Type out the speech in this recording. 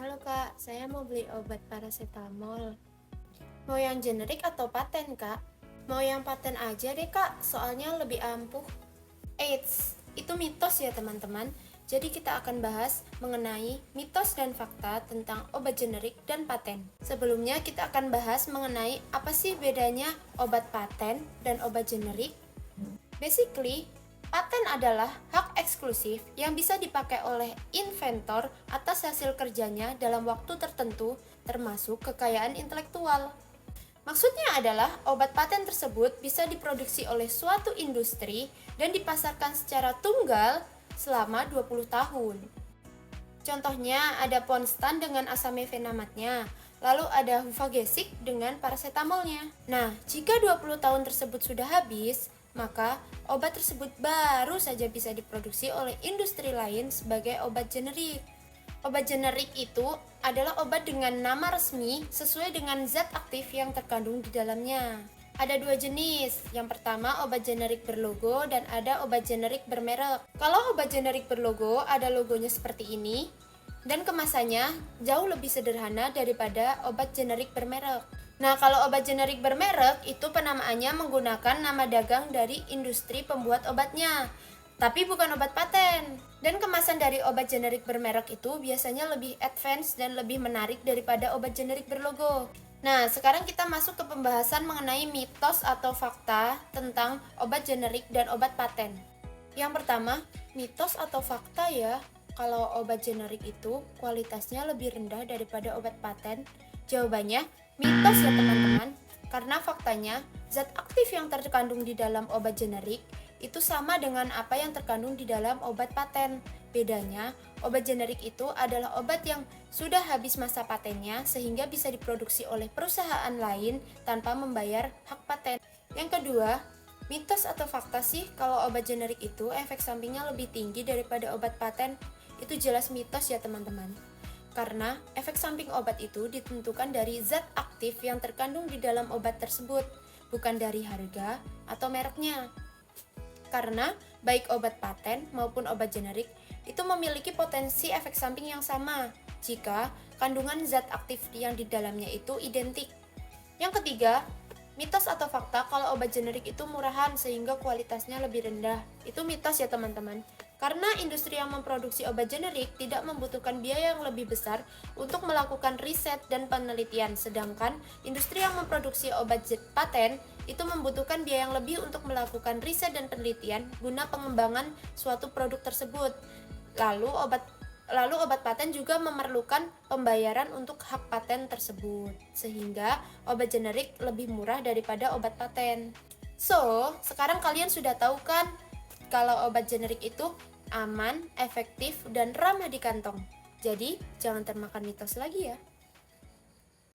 Halo Kak, saya mau beli obat paracetamol. Mau yang generik atau paten Kak? Mau yang paten aja deh Kak, soalnya lebih ampuh. Eits, itu mitos ya teman-teman. Jadi kita akan bahas mengenai mitos dan fakta tentang obat generik dan paten. Sebelumnya kita akan bahas mengenai apa sih bedanya obat paten dan obat generik. Basically, paten adalah hak eksklusif yang bisa dipakai oleh inventor atas hasil kerjanya dalam waktu tertentu, termasuk kekayaan intelektual. Maksudnya adalah obat paten tersebut bisa diproduksi oleh suatu industri dan dipasarkan secara tunggal selama 20 tahun. Contohnya ada Ponstan dengan asamefenamatnya, lalu ada Huvagesic dengan paracetamolnya. Nah, jika 20 tahun tersebut sudah habis, maka obat tersebut baru saja bisa diproduksi oleh industri lain sebagai obat generik. Obat generik itu adalah obat dengan nama resmi sesuai dengan zat aktif yang terkandung di dalamnya. Ada dua jenis, yang pertama obat generik berlogo dan ada obat generik bermerek. Kalau obat generik berlogo ada logonya seperti ini, dan kemasannya jauh lebih sederhana daripada obat generik bermerek. Nah, kalau obat generik bermerek itu penamaannya menggunakan nama dagang dari industri pembuat obatnya, tapi bukan obat paten. Dan kemasan dari obat generik bermerek itu biasanya lebih advance dan lebih menarik daripada obat generik berlogo. Nah, sekarang kita masuk ke pembahasan mengenai mitos atau fakta tentang obat generik dan obat paten. Yang pertama, mitos atau fakta ya, kalau obat generik itu kualitasnya lebih rendah daripada obat paten. Jawabannya, mitos ya teman-teman. Karena faktanya, zat aktif yang terkandung di dalam obat generik itu sama dengan apa yang terkandung di dalam obat paten. Bedanya, obat generik itu adalah obat yang sudah habis masa patennya sehingga bisa diproduksi oleh perusahaan lain tanpa membayar hak paten. Yang kedua, mitos atau fakta sih kalau obat generik itu efek sampingnya lebih tinggi daripada obat paten? Itu jelas mitos ya teman-teman. Karena efek samping obat itu ditentukan dari zat aktif yang terkandung di dalam obat tersebut, bukan dari harga atau mereknya. Karena baik obat paten maupun obat generik itu memiliki potensi efek samping yang sama jika kandungan zat aktif yang di dalamnya itu identik. Yang ketiga, mitos atau fakta kalau obat generik itu murahan sehingga kualitasnya lebih rendah. Itu mitos ya teman-teman. Karena industri yang memproduksi obat generik tidak membutuhkan biaya yang lebih besar untuk melakukan riset dan penelitian, sedangkan industri yang memproduksi obat paten itu membutuhkan biaya yang lebih untuk melakukan riset dan penelitian guna pengembangan suatu produk tersebut. Lalu obat paten juga memerlukan pembayaran untuk hak paten tersebut, sehingga obat generik lebih murah daripada obat paten. So, sekarang kalian sudah tahu kan kalau obat generik itu aman, efektif, dan ramah di kantong. Jadi, jangan termakan mitos lagi ya.